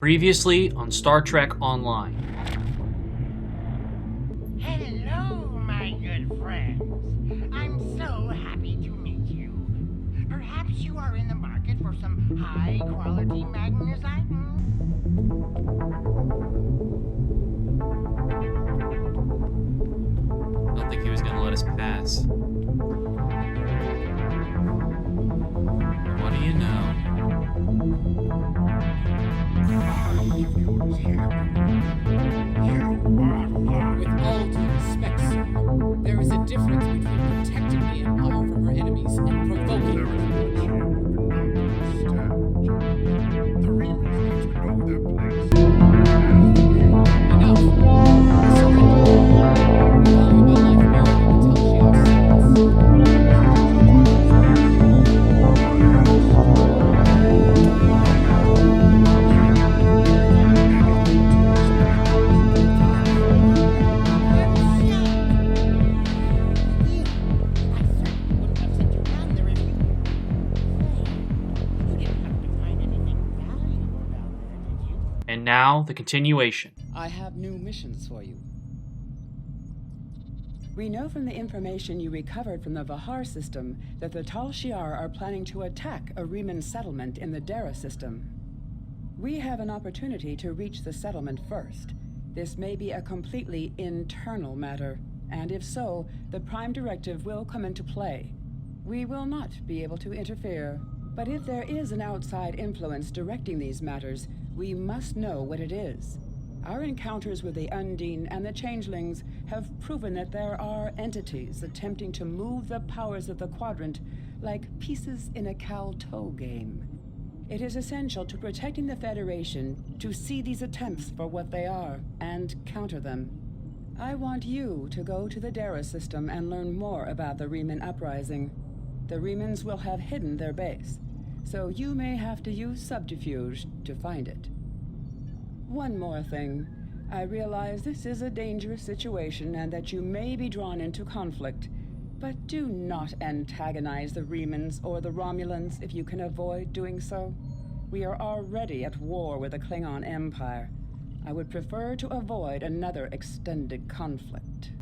Previously on Star Trek Online. Hello, my good friends. I'm so happy to meet you. Perhaps you are in the market for some high-quality magnesite? I don't think he was going to let us pass. What do you know? With all due respect, sir, there is a difference between protecting the Empire from her enemies and provoking them. Enough. Surrender. We value my life more than the Tal And now, the continuation. I have new missions for you. We know from the information you recovered from the Vahar system that the Tal Shiar are planning to attack a Riemann settlement in the Dara system. We have an opportunity to reach the settlement first. This may be a completely internal matter, and if so, the Prime Directive will come into play. We will not be able to interfere, but if there is an outside influence directing these matters, we must know what it is. Our encounters with the Undine and the Changelings have proven that there are entities attempting to move the powers of the Quadrant like pieces in a cow-toe game. It is essential to protecting the Federation to see these attempts for what they are and counter them. I want you to go to the Dara system and learn more about the Riemann uprising. The Riemanns will have hidden their base, so you may have to use subterfuge to find it. One more thing. I realize this is a dangerous situation and that you may be drawn into conflict, but do not antagonize the Riemanns or the Romulans if you can avoid doing so. We are already at war with the Klingon Empire. I would prefer to avoid another extended conflict.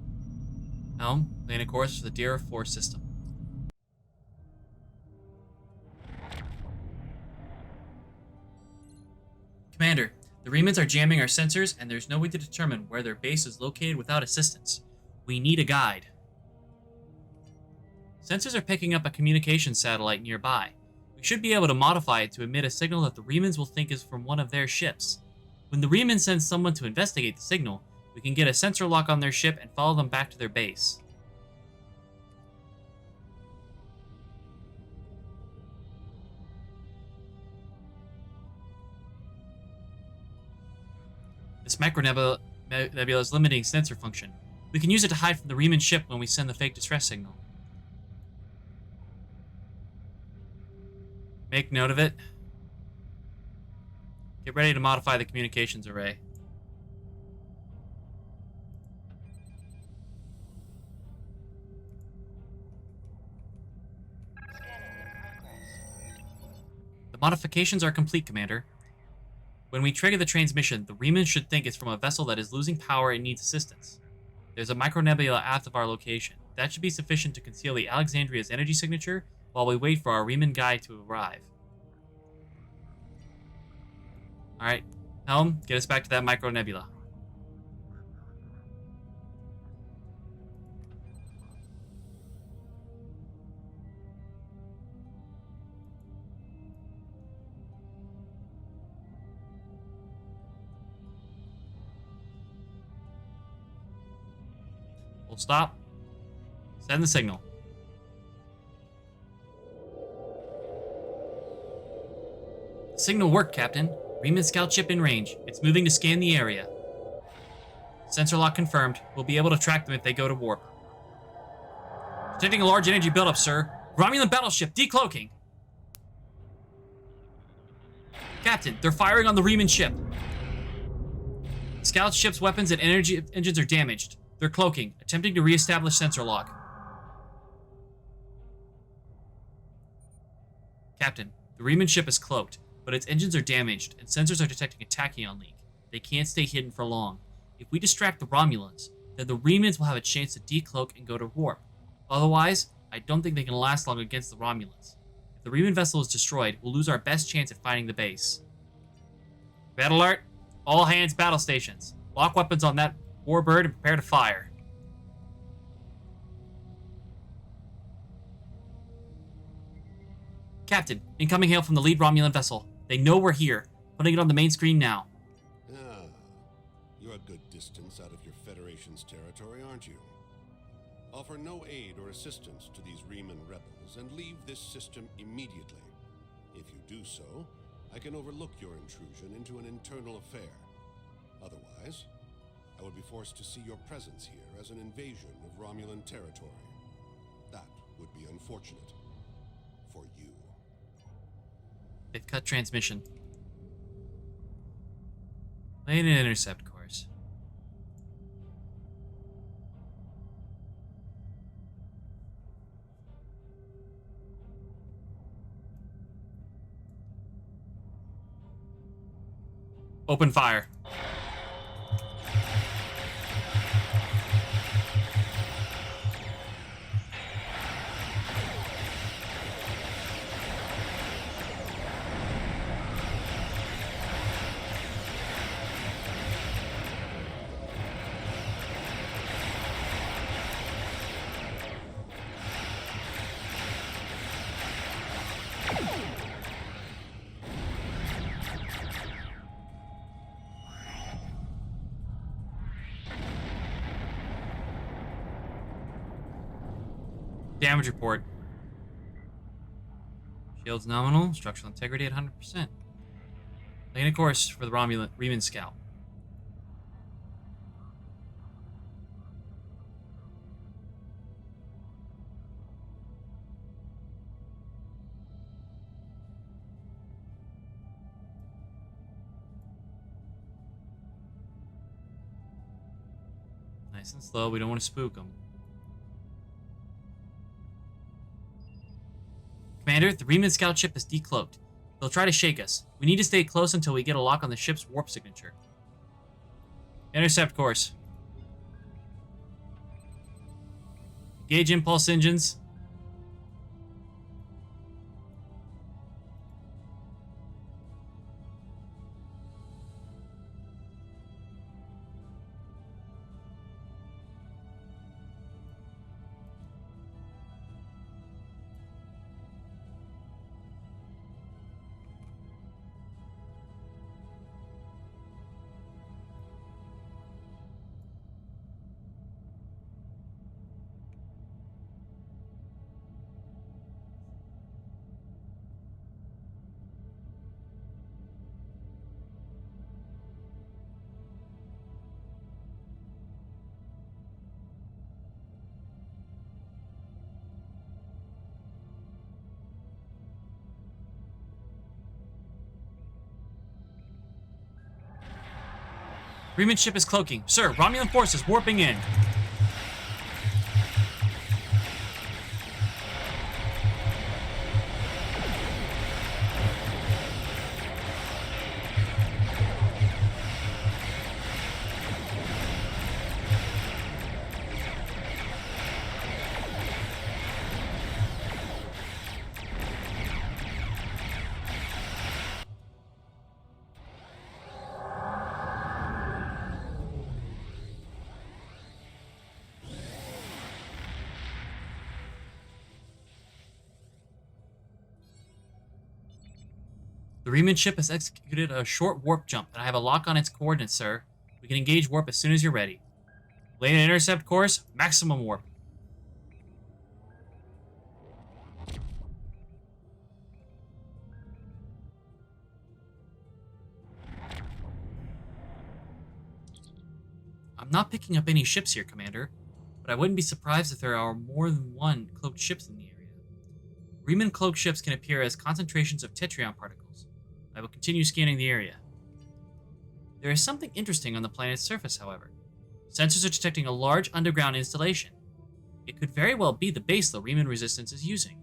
Helm, laying a course for the Dara 4 system. Commander, the Riemanns are jamming our sensors, and there's no way to determine where their base is located without assistance. We need a guide. Sensors are picking up a communications satellite nearby. We should be able to modify it to emit a signal that the Riemanns will think is from one of their ships. When the Riemanns send someone to investigate the signal, we can get a sensor lock on their ship and follow them back to their base. This micronebula is limiting sensor function. We can use it to hide from the Riemann ship when we send the fake distress signal. Make note of it. Get ready to modify the communications array. The modifications are complete, Commander. When we trigger the transmission, the Riemann should think it's from a vessel that is losing power and needs assistance. There's a micronebula aft of our location. That should be sufficient to conceal the Alexandria's energy signature while we wait for our Riemann guide to arrive. Alright, Helm, get us back to that micronebula. We'll stop. Send the signal. The signal worked, Captain. Riemann scout ship in range. It's moving to scan the area. Sensor lock confirmed. We'll be able to track them if they go to warp. Detecting a large energy buildup, sir. Romulan battleship decloaking. Captain, they're firing on the Riemann ship. Scout ship's weapons and energy engines are damaged. They're cloaking, attempting to re-establish sensor lock. Captain, the Riemann ship is cloaked. but its engines are damaged, and sensors are detecting a tachyon leak. They can't stay hidden for long. If we distract the Romulans, then the Remans will have a chance to decloak and go to warp. Otherwise, I don't think they can last long against the Romulans. If the Reman vessel is destroyed, we'll lose our best chance at finding the base. Battle alert! All hands battle stations. Lock weapons on that warbird and prepare to fire. Captain, incoming hail from the lead Romulan vessel. They know we're here. Putting it on the main screen now. Ah, you're a good distance out of your Federation's territory, aren't you? Offer no aid or assistance to these Reman rebels and leave this system immediately. If you do so, I can overlook your intrusion into an internal affair. Otherwise, I would be forced to see your presence here as an invasion of Romulan territory. That would be unfortunate. For you. They've cut transmission. Lay an intercept course. Open fire. Damage report. Shields nominal. Structural integrity at 100%. Laying a course for the Reman scout. Nice and slow. We don't want to spook them. Commander, the Reman scout ship is decloaked. They'll try to shake us. We need to stay close until we get a lock on the ship's warp signature. Intercept course. Engage impulse engines. Reman ship is cloaking. Sir, Romulan forces warping in. The Reman ship has executed a short warp jump, and I have a lock on its coordinates, sir. We can engage warp as soon as you're ready. Lay an intercept course, maximum warp. I'm not picking up any ships here, Commander, but I wouldn't be surprised if there are more than one cloaked ships in the area. Reman cloaked ships can appear as concentrations of tetrion particles. I will continue scanning the area. There is something interesting on the planet's surface, however. Sensors are detecting a large underground installation. It could very well be the base the Reman resistance is using.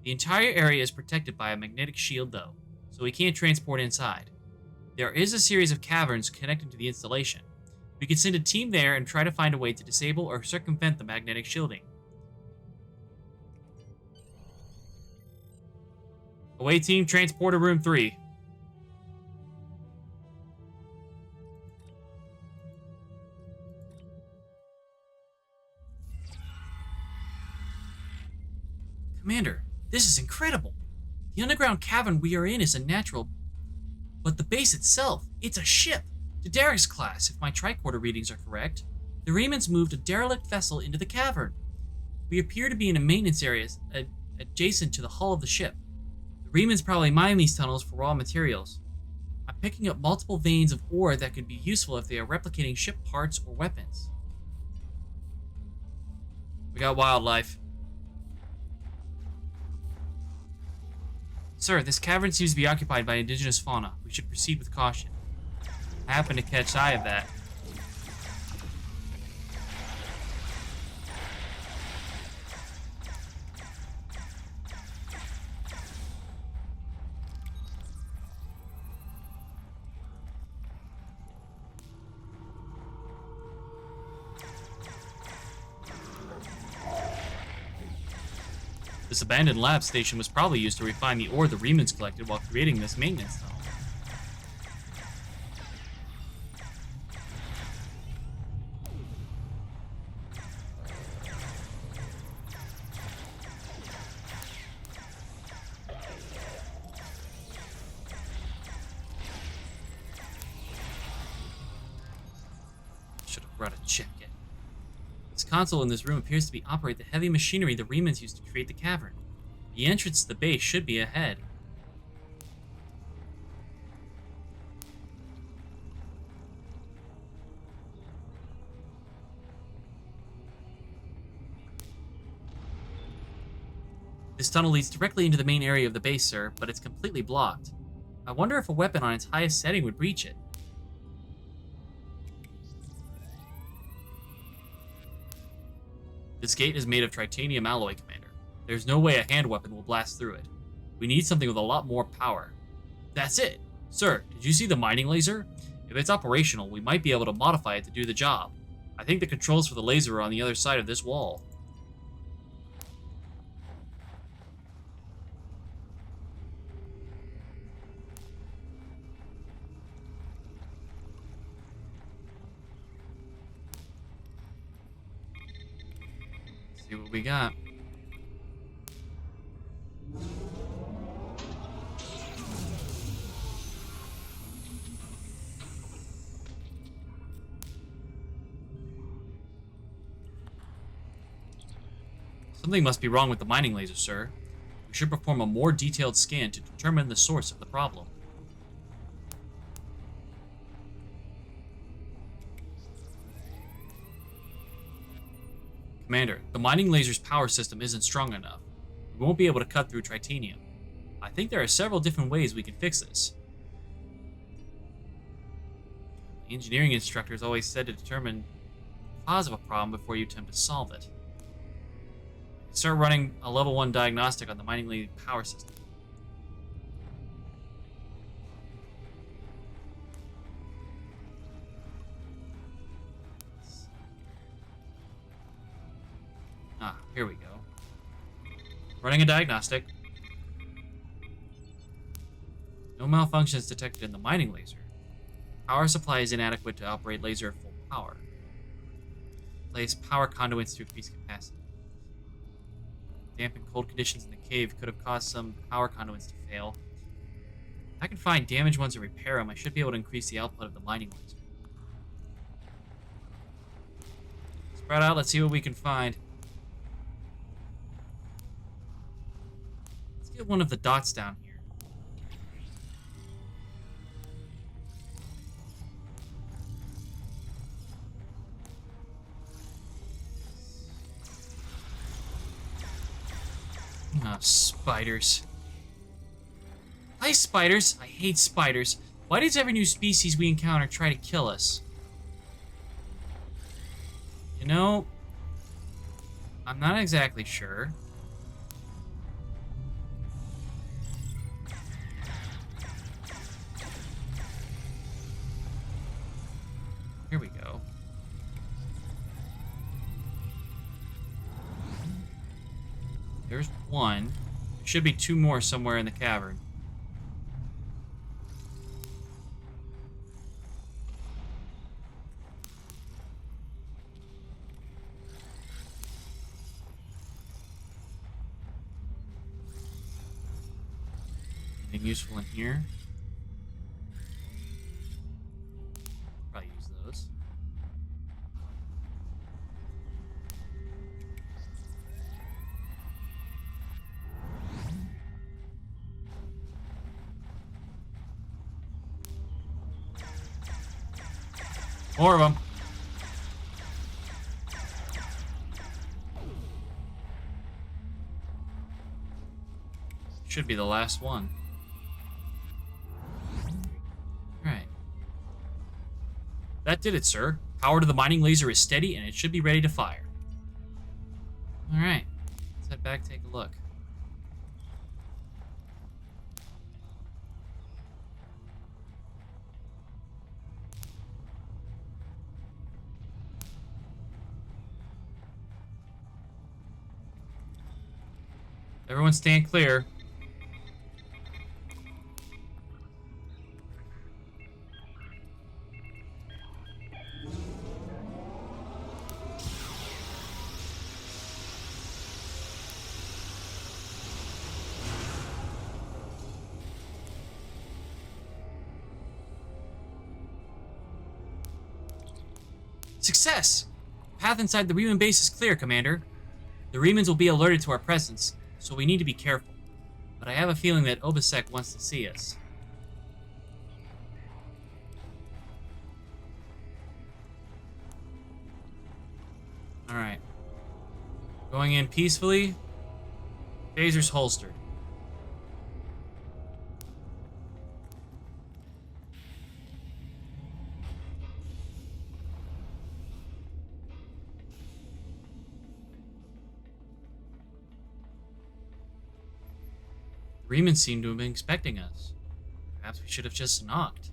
The entire area is protected by a magnetic shield, though, so so we can't transport inside. There is a series of caverns connecting to the installation. We can send a team there and try to find a way to disable or circumvent the magnetic shielding. Away team, transport to room 3. Commander, this is incredible. The underground cavern we are in is a natural, but the base itself, it's a ship. The Derek's class, if my tricorder readings are correct. The Remans moved a derelict vessel into the cavern. We appear to be in a maintenance area adjacent to the hull of the ship. The Remans probably mine these tunnels for raw materials. I'm picking up multiple veins of ore that could be useful if they are replicating ship parts or weapons. We got wildlife. Sir, this cavern seems to be occupied by indigenous fauna. We should proceed with caution. I happen to catch eye of that. This abandoned lab station was probably used to refine the ore the Remans collected while creating this maintenance tunnel. Should have brought a check in. This console in this room appears to operate the heavy machinery the Remans used to create the cavern. The entrance to the base should be ahead. This tunnel leads directly into the main area of the base, sir, but it's completely blocked. I wonder if a weapon on its highest setting would breach it. This gate is made of titanium alloy, Commander. There's no way a hand weapon will blast through it. We need something with a lot more power. That's it! Sir, did you see the mining laser? If it's operational, we might be able to modify it to do the job. I think the controls for the laser are on the other side of this wall. See what we got. Something must be wrong with the mining laser, sir. We should perform a more detailed scan to determine the source of the problem. Commander, the mining laser's power system isn't strong enough. We won't be able to cut through titanium. I think there are several different ways we can fix this. The engineering instructors always said to determine the cause of a problem before you attempt to solve it. Start running a level 1 diagnostic on the mining laser power system. Ah, here we go. Running a diagnostic. No malfunctions detected in the mining laser. Power supply is inadequate to operate laser at full power. Place power conduits to increase capacity. Damp and cold conditions in the cave could have caused some power conduits to fail. If I can find damaged ones and repair them, I should be able to increase the output of the mining laser. Spread out, let's see what we can find. Let's get one of the dots down here. Oh, spiders. Hi, spiders. I hate spiders. Why does every new species we encounter try to kill us? You know, I'm not exactly sure. Here we go. There's one. There should be two more somewhere in the cavern. Anything useful in here? Probably use those. More of them. Should be the last one. Alright. That did it, sir. Power to the mining laser is steady and it should be ready to fire. Alright. Let's head back, take a look. Everyone stand clear. Success! Path inside the Riemann base is clear, Commander. The Riemanns will be alerted to our presence, so we need to be careful. But I have a feeling that Obasek wants to see us. Alright. Going in peacefully. Phaser's holstered. Riemann seemed to have been expecting us. Perhaps we should have just knocked.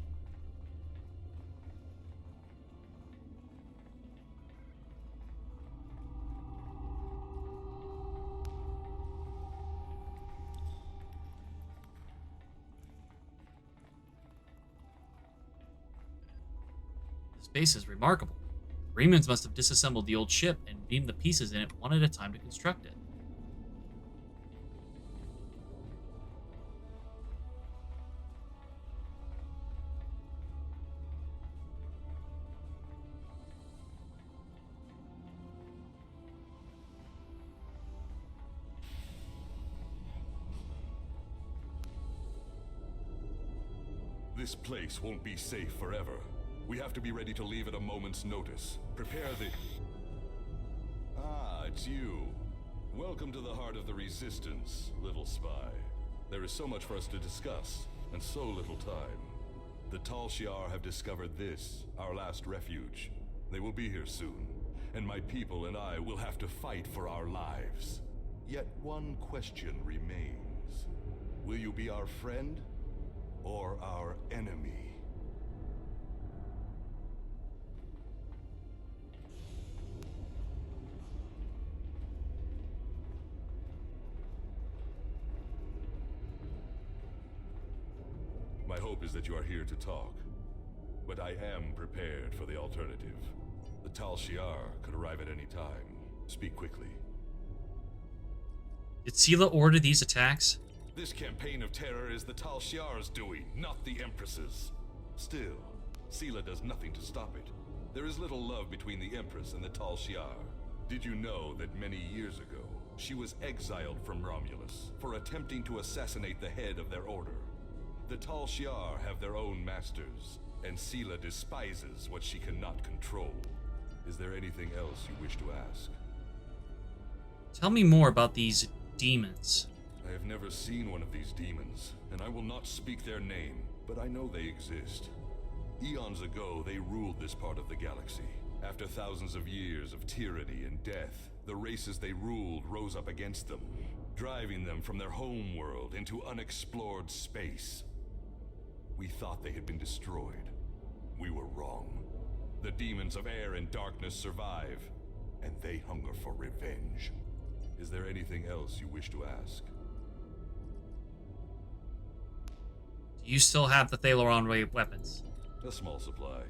This base is remarkable. Riemanns must have disassembled the old ship and beamed the pieces in it one at a time to construct it. This place won't be safe forever. We have to be ready to leave at a moment's notice. Prepare the... Ah, it's you. Welcome to the heart of the Resistance, little spy. There is so much for us to discuss, and so little time. The Tal Shiar have discovered this, our last refuge. They will be here soon, and my people and I will have to fight for our lives. Yet one question remains. Will you be our friend? Or our enemy? My hope is that you are here to talk, but I am prepared for the alternative. The Tal Shiar could arrive at any time. Speak quickly. Did Sela order these attacks? This campaign of terror is the Tal Shiar's doing, not the Empress's. Still, Sela does nothing to stop it. There is little love between the Empress and the Tal Shiar. Did you know that many years ago, she was exiled from Romulus for attempting to assassinate the head of their order? The Tal Shiar have their own masters, and Sela despises what she cannot control. Is there anything else you wish to ask? Tell me more about these demons. I have never seen one of these demons, and I will not speak their name, but I know they exist. Eons ago, they ruled this part of the galaxy. After thousands of years of tyranny and death, the races they ruled rose up against them, driving them from their home world into unexplored space. We thought they had been destroyed. We were wrong. The demons of air and darkness survive, and they hunger for revenge. Is there anything else you wish to ask? Do you still have the Thalaron weapons? A small supply.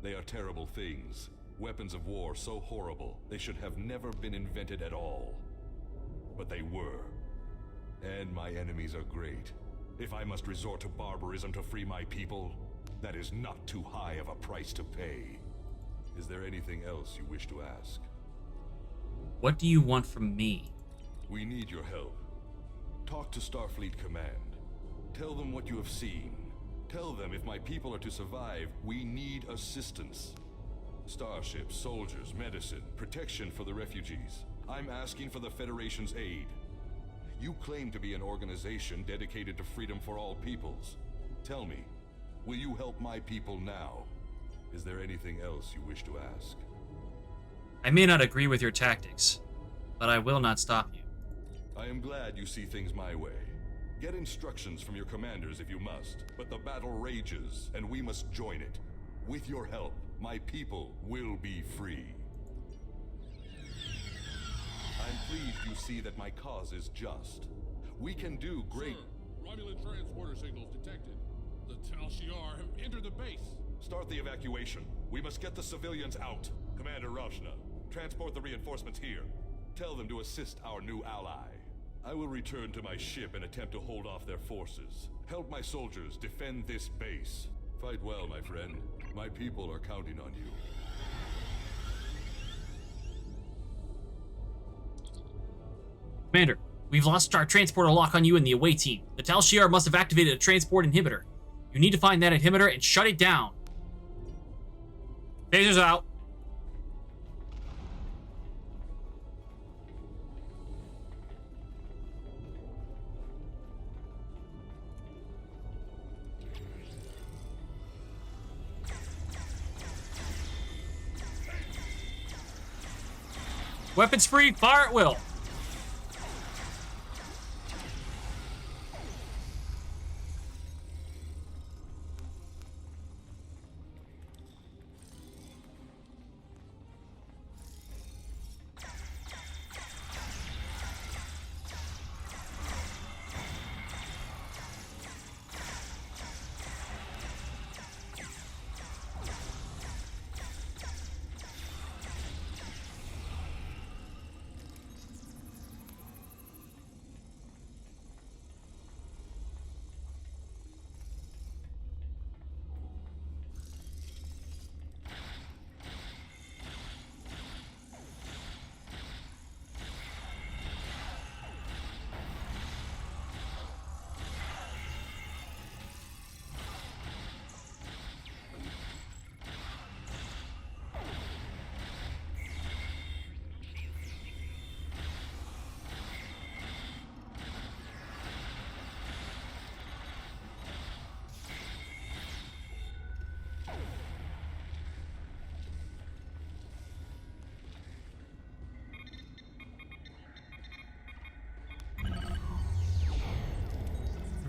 They are terrible things. Weapons of war so horrible, they should have never been invented at all. But they were. And my enemies are great. If I must resort to barbarism to free my people, that is not too high of a price to pay. Is there anything else you wish to ask? What do you want from me? We need your help. Talk to Starfleet Command. Tell them what you have seen. Tell them if my people are to survive, we need assistance. Starships, soldiers, medicine, protection for the refugees. I'm asking for the Federation's aid. You claim to be an organization dedicated to freedom for all peoples. Tell me, will you help my people now? Is there anything else you wish to ask? I may not agree with your tactics, but I will not stop you. I am glad you see things my way. Get instructions from your commanders if you must, but the battle rages, and we must join it. With your help, my people will be free. I'm pleased you see that my cause is just. We can do great... Sir, Romulan transporter signals detected. The Tal Shiar have entered the base. Start the evacuation. We must get the civilians out. Commander Rajna, transport the reinforcements here. Tell them to assist our new ally. I will return to my ship and attempt to hold off their forces. Help my soldiers defend this base. Fight well, my friend. My people are counting on you. Commander, we've lost our transporter lock on you and the away team. The Tal Shiar must have activated a transport inhibitor. You need to find that inhibitor and shut it down. Phasers out. Weapons free, fire at will.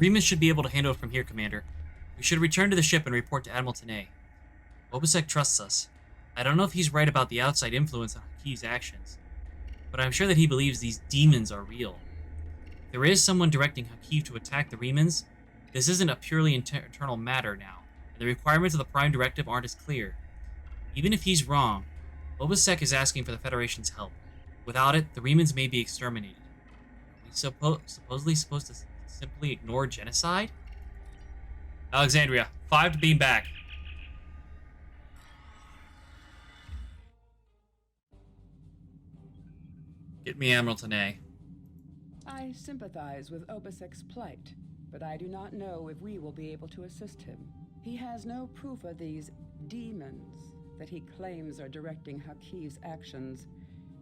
Remus should be able to handle it from here, Commander. We should return to the ship and report to Admiral Tanay. Obasek trusts us. I don't know if he's right about the outside influence on Hakiv's actions, but I'm sure that he believes these demons are real. If there is someone directing Hakiv to attack the Remans, this isn't a purely internal matter now, and the requirements of the Prime Directive aren't as clear. Even if he's wrong, Obasek is asking for the Federation's help. Without it, the Remans may be exterminated. Are we supposedly supposed to simply ignore genocide? Alexandria, 5 to beam back. Get me Admiral Tanay. I sympathize with Obasek's plight, but I do not know if we will be able to assist him. He has no proof of these demons that he claims are directing Hakiv's actions.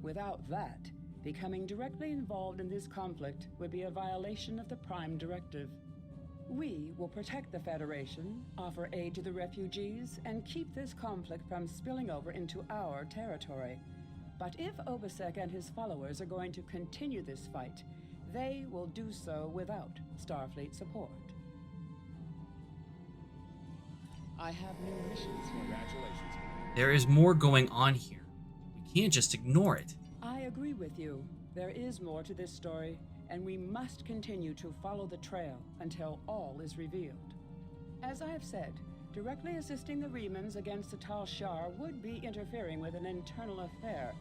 Without that, becoming directly involved in this conflict would be a violation of the Prime Directive. We will protect the Federation, offer aid to the refugees, and keep this conflict from spilling over into our territory. But if Obasek and his followers are going to continue this fight, they will do so without Starfleet support. I have new missions. Congratulations, Commander. There is more going on here. We can't just ignore it. I agree with you. There is more to this story, and we must continue to follow the trail until all is revealed. As I have said, directly assisting the Remans against the Tal Shiar would be interfering with an internal affair,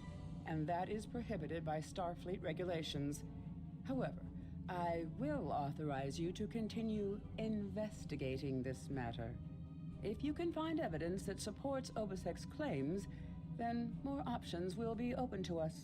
and that is prohibited by Starfleet regulations. However, I will authorize you to continue investigating this matter. If you can find evidence that supports Obisek's claims, then more options will be open to us.